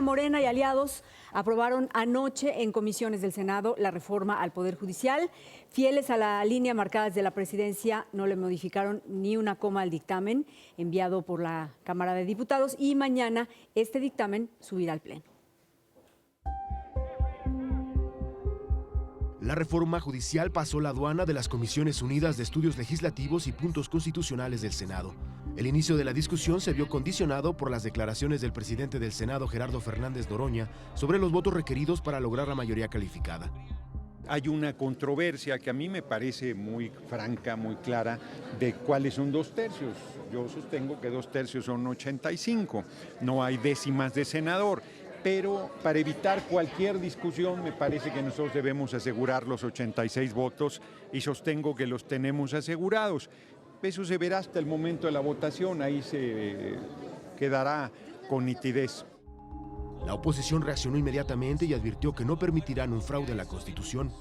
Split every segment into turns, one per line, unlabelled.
Morena y aliados aprobaron anoche en comisiones del Senado la reforma al Poder Judicial. Fieles a la línea marcada desde la presidencia, no le modificaron ni una coma al dictamen enviado por la Cámara de Diputados y mañana este dictamen subirá al Pleno.
La reforma judicial pasó la aduana de las Comisiones Unidas de Estudios Legislativos y Puntos Constitucionales del Senado. El inicio de la discusión se vio condicionado por las declaraciones del presidente del Senado, Gerardo Fernández Noroña, sobre los votos requeridos para lograr la mayoría calificada.
Hay una controversia que a mí me parece muy franca, muy clara, de cuáles son 2/3. Yo sostengo que 2/3 son 85, no hay décimas de senador. Pero para evitar cualquier discusión me parece que nosotros debemos asegurar los 86 votos y sostengo que los tenemos asegurados. Eso se verá hasta el momento de la votación, ahí se quedará con nitidez.
La oposición reaccionó inmediatamente y advirtió que no permitirán un fraude a la Constitución.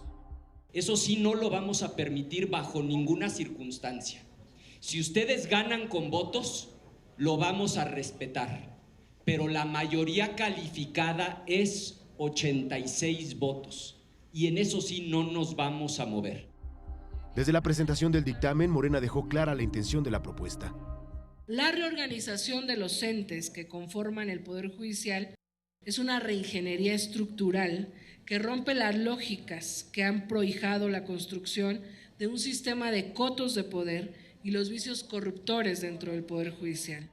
Eso sí, no lo vamos a permitir bajo ninguna circunstancia. Si ustedes ganan con votos, lo vamos a respetar. Pero la mayoría calificada es 86 votos. Y en eso sí no nos vamos a mover.
Desde la presentación del dictamen, Morena dejó clara la intención de la propuesta.
La reorganización de los entes que conforman el Poder Judicial es una reingeniería estructural que rompe las lógicas que han prohijado la construcción de un sistema de cotos de poder y los vicios corruptores dentro del Poder Judicial.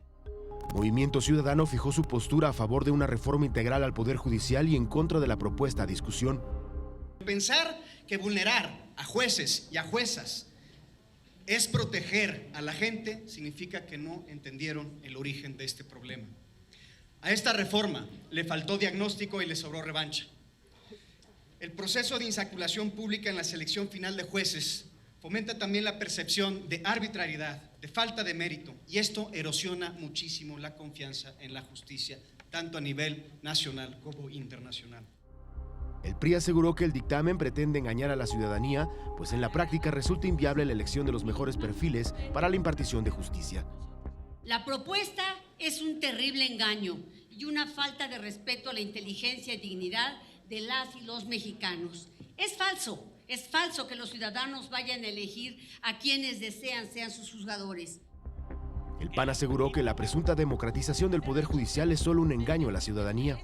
Movimiento Ciudadano fijó su postura a favor de una reforma integral al Poder Judicial y en contra de la propuesta a discusión.
Pensar que vulnerar a jueces y a juezas es proteger a la gente significa que no entendieron el origen de este problema. A esta reforma le faltó diagnóstico y le sobró revancha. El proceso de insaculación pública en la selección final de jueces fomenta también la percepción de arbitrariedad, de falta de mérito, y esto erosiona muchísimo la confianza en la justicia, tanto a nivel nacional como internacional.
El PRI aseguró que el dictamen pretende engañar a la ciudadanía, pues en la práctica resulta inviable la elección de los mejores perfiles para la impartición de justicia.
La propuesta es un terrible engaño y una falta de respeto a la inteligencia y dignidad de las y los mexicanos. Es falso que los ciudadanos vayan a elegir a quienes desean sean sus juzgadores.
El PAN aseguró que la presunta democratización del Poder Judicial es solo un engaño a la ciudadanía.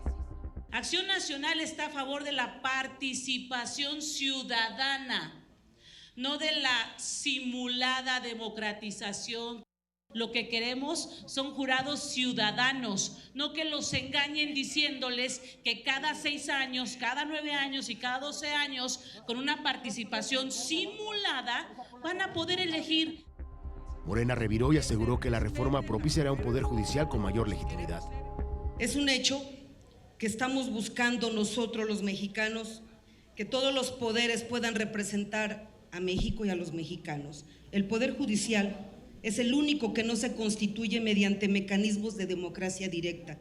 Acción Nacional está a favor de la participación ciudadana, no de la simulada democratización. Lo que queremos son jurados ciudadanos, no que los engañen diciéndoles que cada 6 años, cada 9 años y cada 12 años, con una participación simulada, van a poder elegir.
Morena reviró y aseguró que la reforma propiciará un poder judicial con mayor legitimidad.
Es un hecho que estamos buscando nosotros los mexicanos, que todos los poderes puedan representar a México y a los mexicanos. El Poder Judicial es el único que no se constituye mediante mecanismos de democracia directa.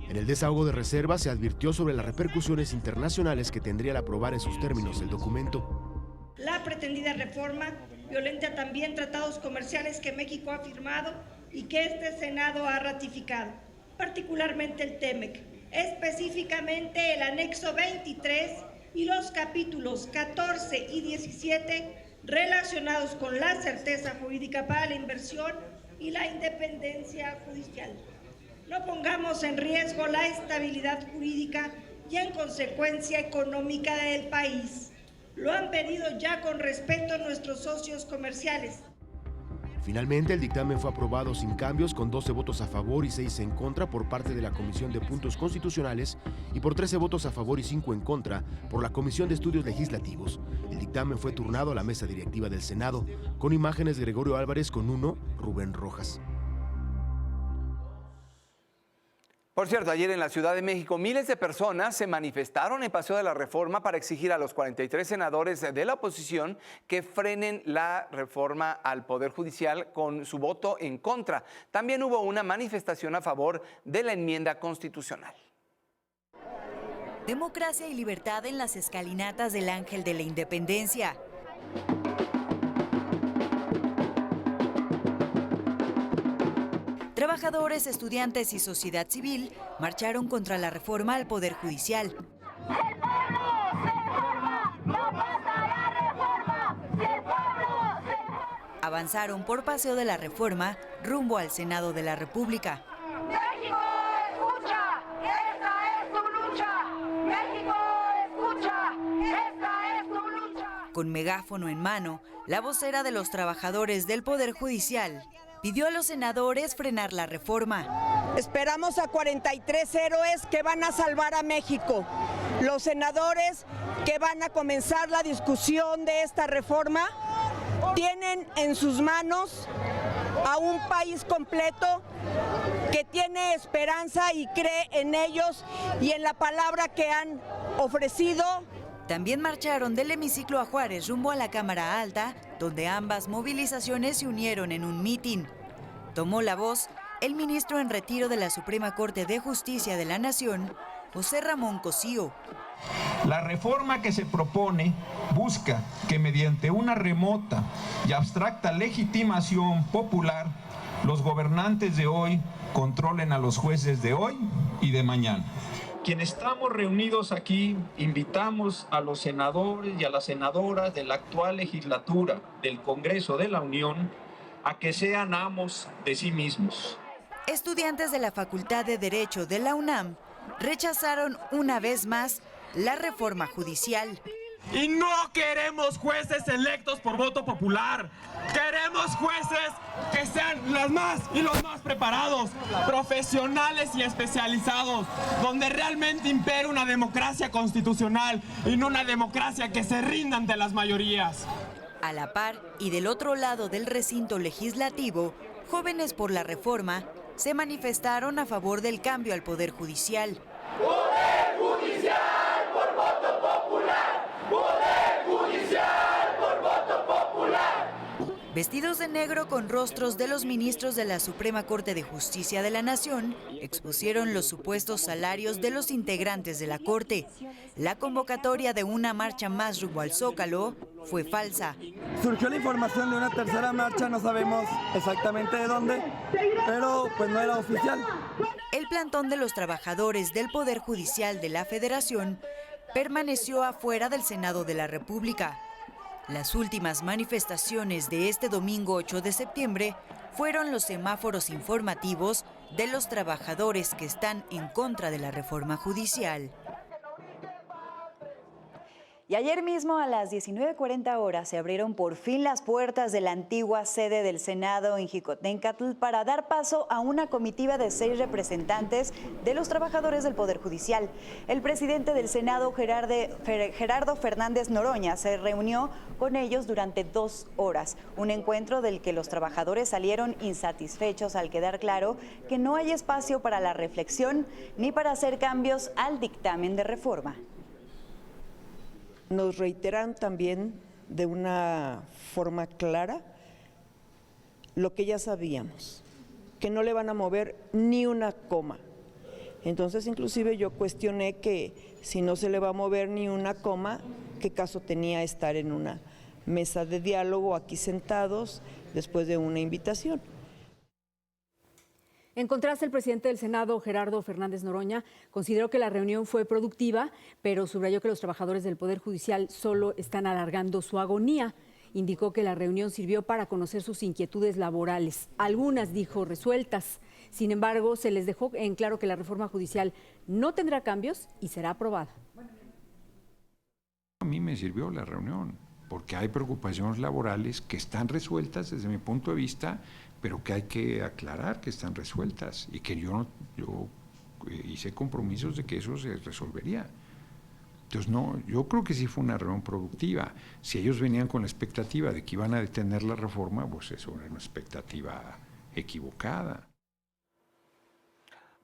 En el desahogo de reservas se advirtió sobre las repercusiones internacionales que tendría el aprobar en sus términos el documento.
La pretendida reforma violenta también tratados comerciales que México ha firmado y que este Senado ha ratificado, particularmente el TEMEC, específicamente el anexo 23 y los capítulos 14 y 17 relacionados con la certeza jurídica para la inversión y la independencia judicial. No pongamos en riesgo la estabilidad jurídica y en consecuencia económica del país. Lo han pedido ya con respeto nuestros socios comerciales.
Finalmente, el dictamen fue aprobado sin cambios, con 12 votos a favor y 6 en contra por parte de la Comisión de Puntos Constitucionales y por 13 votos a favor y 5 en contra por la Comisión de Estudios Legislativos. El dictamen fue turnado a la mesa directiva del Senado, con imágenes de Gregorio Álvarez con 1, Rubén Rojas.
Por cierto, ayer en la Ciudad de México, miles de personas se manifestaron en Paseo de la Reforma para exigir a los 43 senadores de la oposición que frenen la reforma al Poder Judicial con su voto en contra. También hubo una manifestación a favor de la enmienda constitucional.
Democracia y libertad en las escalinatas del Ángel de la Independencia. Trabajadores, estudiantes y sociedad civil marcharon contra la reforma al Poder Judicial. Avanzaron por Paseo de la Reforma rumbo al Senado de la República.
¡México escucha! ¡Esta es tu lucha! ¡México escucha! ¡Esta es tu lucha!
Con megáfono en mano, la vocera de los trabajadores del Poder Judicial pidió a los senadores frenar la reforma.
Esperamos a 43 héroes que van a salvar a México. Los senadores que van a comenzar la discusión de esta reforma tienen en sus manos a un país completo que tiene esperanza y cree en ellos y en la palabra que han ofrecido.
También marcharon del hemiciclo a Juárez rumbo a la Cámara Alta, donde ambas movilizaciones se unieron en un mitin. Tomó la voz el ministro en retiro de la Suprema Corte de Justicia de la Nación, José Ramón Cosío.
La reforma que se propone busca que mediante una remota y abstracta legitimación popular, los gobernantes de hoy controlen a los jueces de hoy y de mañana. Quienes estamos reunidos aquí, invitamos a los senadores y a las senadoras de la actual legislatura del Congreso de la Unión a que sean amos de sí mismos.
Estudiantes de la Facultad de Derecho de la UNAM rechazaron una vez más la reforma judicial.
Y no queremos jueces electos por voto popular. Queremos jueces que sean las más y los más preparados, profesionales y especializados, donde realmente impere una democracia constitucional y no una democracia que se rinda ante las mayorías.
A la par y del otro lado del recinto legislativo, Jóvenes por la Reforma se manifestaron a favor del cambio al Poder Judicial.
¡Poder Judicial por voto popular! ¡Poder Judicial por voto popular!
Vestidos de negro con rostros de los ministros de la Suprema Corte de Justicia de la Nación, expusieron los supuestos salarios de los integrantes de la Corte. La convocatoria de una marcha más rumbo al Zócalo fue falsa.
Surgió la información de una tercera marcha, no sabemos exactamente de dónde, pero pues no era oficial.
El plantón de los trabajadores del Poder Judicial de la Federación permaneció afuera del Senado de la República. Las últimas manifestaciones de este domingo 8 de septiembre fueron los semáforos informativos de los trabajadores que están en contra de la reforma judicial.
Y ayer mismo a las 19:40 horas se abrieron por fin las puertas de la antigua sede del Senado en Jicotencatl para dar paso a una comitiva de 6 representantes de los trabajadores del Poder Judicial. El presidente del Senado, Gerardo Fernández Noroña, se reunió con ellos durante 2 horas, un encuentro del que los trabajadores salieron insatisfechos al quedar claro que no hay espacio para la reflexión ni para hacer cambios al dictamen de reforma.
Nos reiteran también de una forma clara lo que ya sabíamos, que no le van a mover ni una coma. Entonces, inclusive yo cuestioné que si no se le va a mover ni una coma, ¿qué caso tenía estar en una mesa de diálogo aquí sentados después de una invitación?
En contraste, el presidente del Senado, Gerardo Fernández Noroña, consideró que la reunión fue productiva, pero subrayó que los trabajadores del Poder Judicial solo están alargando su agonía. Indicó que la reunión sirvió para conocer sus inquietudes laborales, algunas, dijo, resueltas. Sin embargo, se les dejó en claro que la reforma judicial no tendrá cambios y será aprobada.
A mí me sirvió la reunión, porque hay preocupaciones laborales que están resueltas desde mi punto de vista, pero que hay que aclarar que están resueltas y que yo hice compromisos de que eso se resolvería. Entonces, no, yo creo que sí fue una reunión productiva. Si ellos venían con la expectativa de que iban a detener la reforma, pues eso era una expectativa equivocada.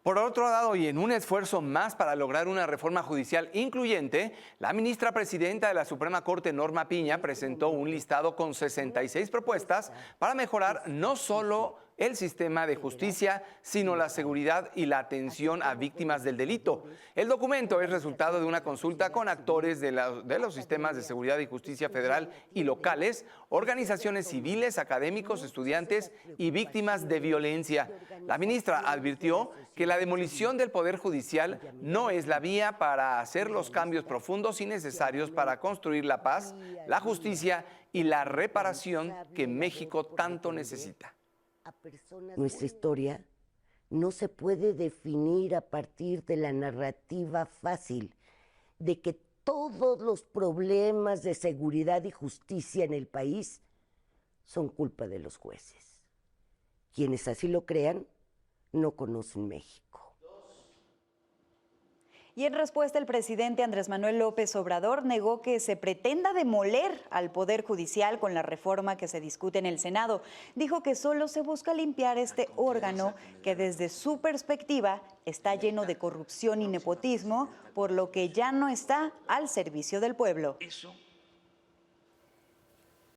Por otro lado, y en un esfuerzo más para lograr una reforma judicial incluyente, la ministra presidenta de la Suprema Corte, Norma Piña, presentó un listado con 66 propuestas para mejorar no solo el sistema de justicia, sino la seguridad y la atención a víctimas del delito. El documento es resultado de una consulta con actores de los sistemas de seguridad y justicia federal y locales, organizaciones civiles, académicos, estudiantes y víctimas de violencia. La ministra advirtió que la demolición del Poder Judicial no es la vía para hacer los cambios profundos y necesarios para construir la paz, la justicia y la reparación que México tanto necesita.
Nuestra historia no se puede definir a partir de la narrativa fácil de que todos los problemas de seguridad y justicia en el país son culpa de los jueces. Quienes así lo crean no conocen México.
Y en respuesta, el presidente Andrés Manuel López Obrador negó que se pretenda demoler al Poder Judicial con la reforma que se discute en el Senado. Dijo que solo se busca limpiar este órgano que desde su perspectiva está lleno de corrupción y nepotismo, por lo que ya no está al servicio del pueblo.
Eso